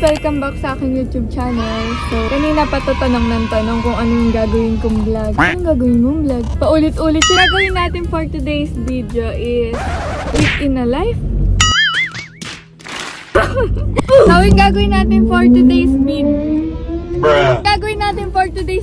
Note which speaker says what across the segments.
Speaker 1: Welcome back sa aking YouTube channel. So, kanina pa to tanong ng tanong kung ano yung gagawin kong vlog. Anong gagawin mong vlog? Paulit-ulit. Yung gagawin natin for today's video is week in a life. So, yung gagawin natin for today's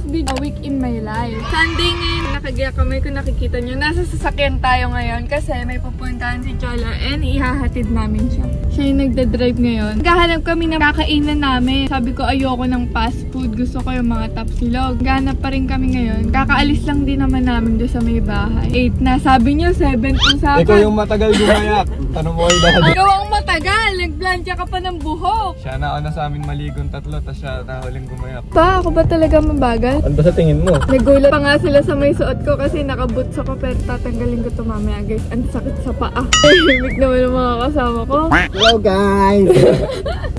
Speaker 1: video. A week in my life. Sunday ngayon, nakagiyak kami kung nakikita nyo. Nasa sasakyan tayo ngayon kasi may pupuntahan si Cholo and ihahatid namin siya. Siya yung nagdadrive ngayon. Naghahanap kami ng kakainan namin. Sabi ko ayoko ng fast food. Gusto ko yung mga tapsilog. Naghahanap pa rin kami ngayon. Kakaalis lang din naman namin doon sa may bahay. 8 na. Sabi niyo 7 usapan.
Speaker 2: Ikaw yung matagal gumayak. Tanong mo kay daddy.
Speaker 1: Ikaw ang matagal. Nagplansya ka pa ng buhok.
Speaker 2: Siya na sa amin maligong tatlo. Tapos siya nahuling gumayak.
Speaker 1: Pa, ako ba talaga mabagal?
Speaker 2: Ano ba sa tingin mo?
Speaker 1: Nagulat pa nga sila sa may suot ko kasi nakaboots ako pero tatanggalin ko ito mamaya guys. Ang sakit sa paa. Himik naman ang mga kasama ko.
Speaker 3: Hello guys!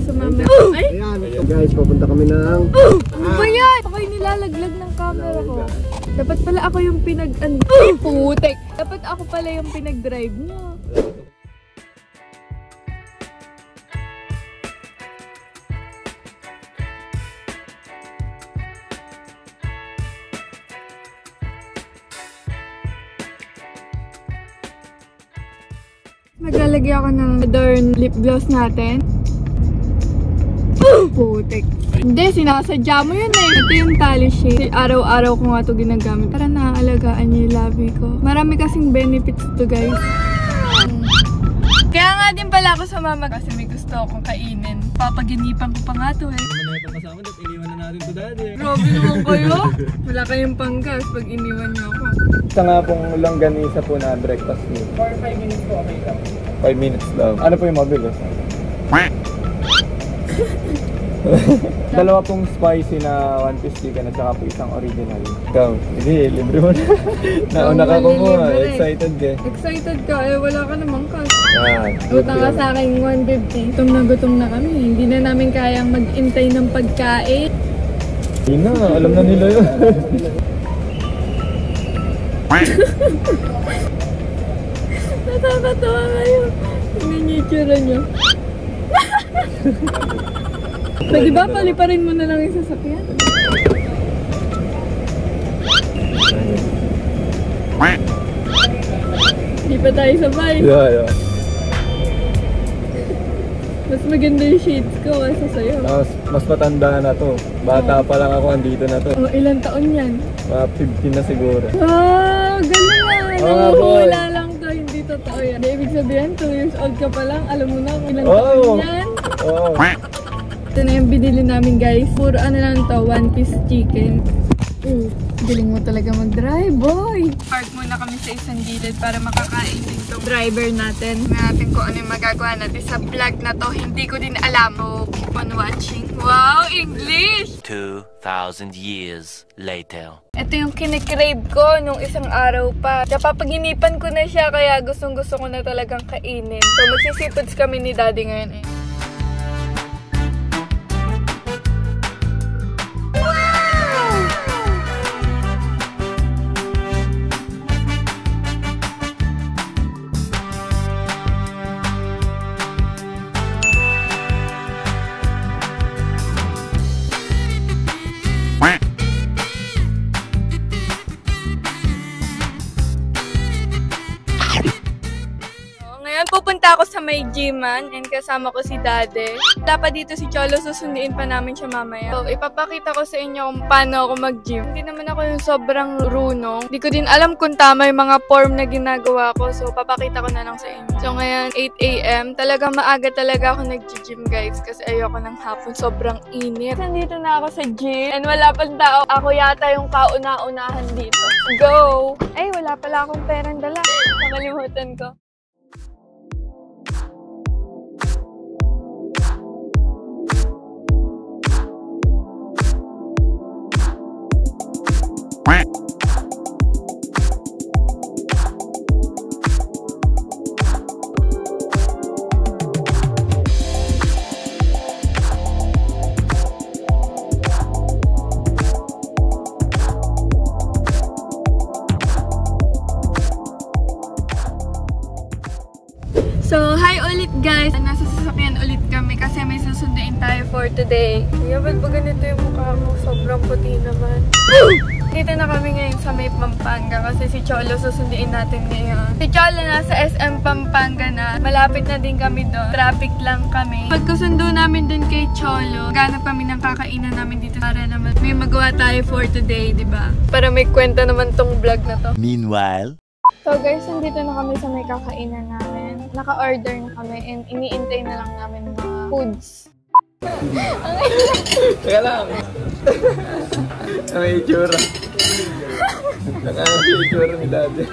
Speaker 1: Sumama. Ay!
Speaker 3: Ayan, so guys, pupunta kami ng...
Speaker 1: Ano ba yan? Ako yung nilalaglag ng camera ko. Dapat pala ako yung putek. Dapat ako pala yung pinag-drive niya. Maglalagay ako ng Adorn lip gloss natin. Putik. Hindi, sinasadya mo yun eh. Ito yung tally shade. Araw-araw ko nga ito ginagamit para naaalagaan niya yung labi ko. Marami kasing benefits to guys. Kaya nga din pala ako sa mama kasi may gusto akong kainin. Papaginipan ko pa nga ito eh.
Speaker 2: Hindi mo na itong kasama at iniwan na natin ito daddy.
Speaker 1: Grabe naman kayo. Wala kayong panggas pag iniwan niyo ako.
Speaker 2: Isa nga pong longganisa po na breakfast meal. For 5 minutes po okay lang. 5 minutes lang. Ano po yung mabilis? Dalawa pong spicy na 1-piece chicken at saka po isang original. Ikaw, hindi, libre mo na. Nauna ka kumuha, excited ka.
Speaker 1: Excited ka, eh wala ka namang cash.
Speaker 2: Yan.
Speaker 1: Utang ka sa akin 150. Gutom na kami. Hindi na namin kayang mag-intay ng pagkain.
Speaker 2: Hindi na, alam na nila yun.
Speaker 1: Nakakatawa kayo. Tingnan niyo yung tsura niyo. Pwede ba paliparin mo na lang yung sasakyan? Hindi pa tayo sabay.
Speaker 2: Yeah.
Speaker 1: Mas maganda yung shades ko kaysa sa'yo.
Speaker 2: Mas matanda na to. Bata pa lang ako, andito na to.
Speaker 1: Oh, ilang taon yan?
Speaker 2: Mga 15 na siguro.
Speaker 1: Ah, galing nga.
Speaker 2: boy.
Speaker 1: Wala lang to, hindi totoo yan. Ibig sabihin, 2 years old ka pa lang. Alam mo na kung ilang taon yan.
Speaker 2: Oo.
Speaker 1: Ito na yung binili namin guys. Puro ano lang to, 1-piece chicken. Galing mo talaga mag-drive, boy! Park muna kami sa isang gilid para makakain din itong driver natin. Natin kung ano yung magagawa natin sa vlog na to. Hindi ko din alam. So, keep on watching. Wow, English!
Speaker 4: 2,000 years later.
Speaker 1: Ito yung kinikrave ko nung isang araw pa. Napapaginipan ko na siya kaya gustong-gusto ko na talagang kainin. So, magsisipods kami ni Daddy ngayon eh. Pupunta ako sa may gyman and kasama ko si Daddy. Dapat dito si Cholo, susunduin pa namin siya mamaya. So, ipapakita ko sa inyo kung paano ako mag-gym. Hindi naman ako yung sobrang runong. Hindi ko din alam kung tama yung mga form na ginagawa ko. So, papakita ko na lang sa inyo. So, ngayon, 8 AM. Talagang maaga talaga ako nag-gym, guys. Kasi ayoko ng hapon. Sobrang init. Nandito na ako sa gym. And wala pang tao. Ako yata yung kauna-unahan dito. Go! Ay, wala pala akong perang dala. Nakalimutan ko. for today. Kuya, ba't ba ganito yung mukha mo? Sobrang puti naman. Dito na kami ngayon sa may Pampanga kasi si Cholo susunduin natin ngayon. Si Cholo nasa SM Pampanga na. Malapit na din kami doon. Traffic lang kami. Pagkasundo namin doon kay Cholo, ganap kami ng kakainan namin dito para naman may magawa tayo for today, di ba? Para may kwenta naman tong vlog na to.
Speaker 4: Meanwhile,
Speaker 1: So guys, nandito na kami sa may kakainan namin. Naka-order na kami and iniintay na lang namin mga foods.
Speaker 2: Teka lang. May itsura. Nakakasi itsura ni Daddy.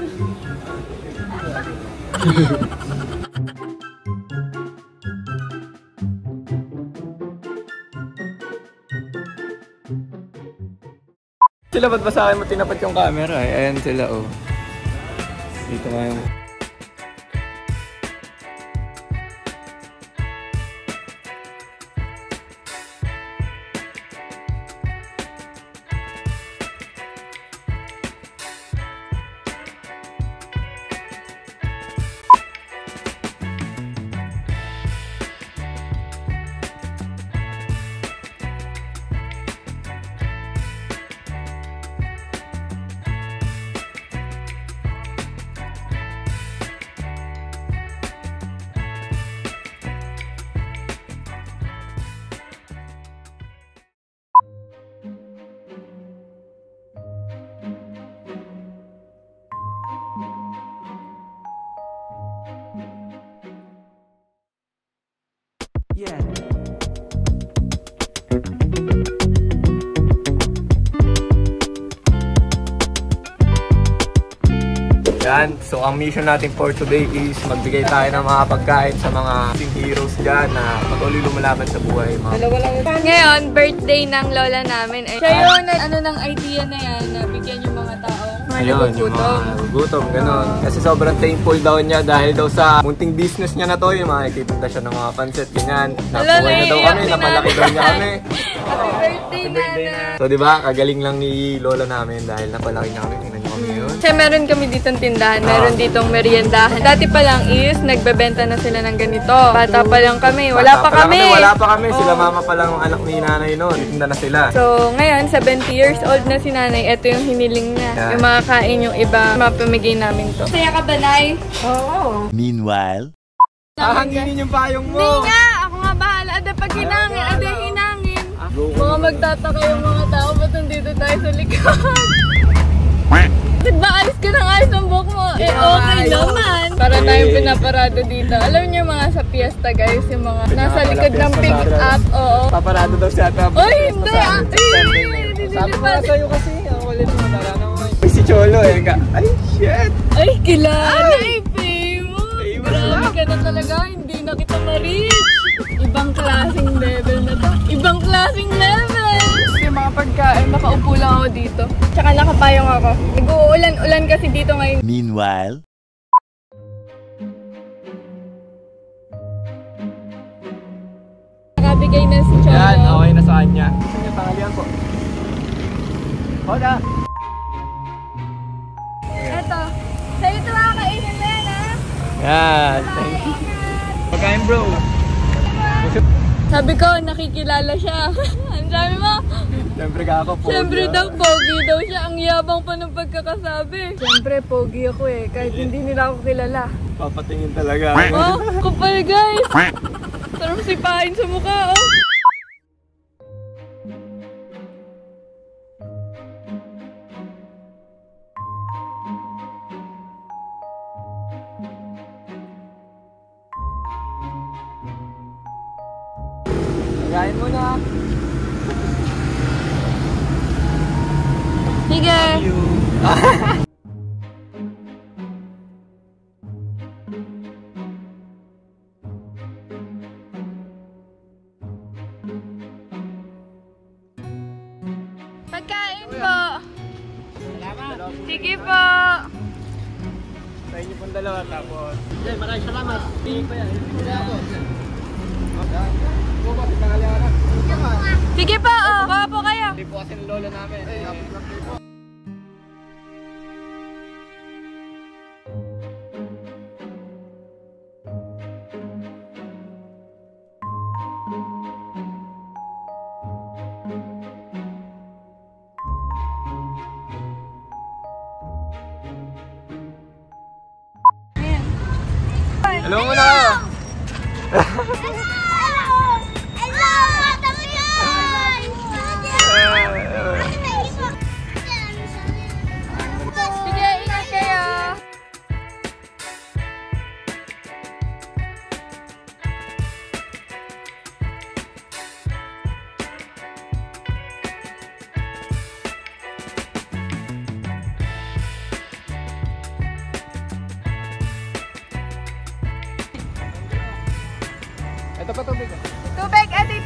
Speaker 2: Sila, ba't ba sa akin mo tinapat yung camera? Ayan sila, oh. Dito nga yung... Yan. So, ang mission natin for today is magbigay tayo ng mga pagkain sa mga team heroes dyan na patuloy lumalaban sa buhay.
Speaker 1: Ngayon, birthday ng lola namin. Siya yun, ng idea na yan, na bigyan yung mga tao.
Speaker 2: Ayun, yung mga gutom, gano'n. Kasi sobrang thankful daw niya dahil daw sa munting business niya na to, yung mga nagtitinda siya ng mga pancit, ganyan. Nabuhay na daw kami, napalaki daw niya kami.
Speaker 1: Happy birthday, Nana!
Speaker 2: So, di ba, kagaling lang ni lola namin dahil napalaki niya kami. Tingnan niyo kami yun.
Speaker 1: Kasi meron kami ditong tindahan, meron ditong meriendahan. Dati pa lang is, nagbebenta na sila ng ganito. Bata pa lang kami, wala pa kami.
Speaker 2: Sila mama pa lang ang anak ni nanay noon. Tinda na sila.
Speaker 1: So, ngayon, 70 years old na si nanay. Ito yung hiniling niya.
Speaker 2: Yeah.
Speaker 1: Yung mga kain yung iba, mapamigay namin to. Saya ka ba, Nay? Oo.
Speaker 4: meanwhile,
Speaker 2: Hahanginin yung payong mo.
Speaker 1: Hindi nga! Ako nga bahala. Ada pag hinangin, ada hinangin. Mga magtataka yung mga tao, ba't nandito tayo sa likod? Bakit ba ayos ka ng ayos ng buhok mo? Eh, okay naman. Para tayong pinaparado dito. Alam niyo mga sa fiesta guys, yung mga nasa likod ng pick-up. Oo.
Speaker 2: Paparado daw siya.
Speaker 1: Uy, hindi!
Speaker 2: Sabi ko na sa'yo kasi, ang kulit mo, tara naman. Uy, si Cholo eh. Ay, shit!
Speaker 1: Ay, kilala! Ay, famous! Grabe ka na talaga, hindi na kita ma-reach. Ibang klaseng level na to. Ibang klaseng level! Yung mga pagkain, nakaupo lang ako dito. Tsaka nakapayong ako. Nag-uulan-ulan kasi dito ngayon.
Speaker 4: meanwhile,
Speaker 1: Nakabigay na si Cholo.
Speaker 2: Yan, okay na sa kanya. Saan yung pangalian po? Hola!
Speaker 1: Eto. Sa'yo ito mga kainin na yan, ha?
Speaker 2: Yan, thank you. Pagkain bro.
Speaker 1: Sabi ko, nakikilala siya. Ang sabi mo?
Speaker 2: Siyempre ka ako po.
Speaker 1: Siyempre daw, pogi daw siya. Ang yabang pa ng pagkakasabi. Siyempre, pogi ako eh. Kahit hindi nila ako kilala.
Speaker 2: Papatingin talaga.
Speaker 1: Oh, kapal guys. Sarap sipain sa mukha, oh.
Speaker 2: Pagkain mo na.
Speaker 1: Sige. Pagkain po. Salamat. Sige po.
Speaker 2: Sa inyo pong dalawa tapos.
Speaker 3: Maraming salamat. Tingin ko yan.
Speaker 1: Sige po, oh. Baka po kayo.
Speaker 2: Hindi po kasi ng lola namin. Hello muna kayo.
Speaker 1: Sige, ingat kayo.
Speaker 2: Ito pa tubig.
Speaker 1: Tubig, ito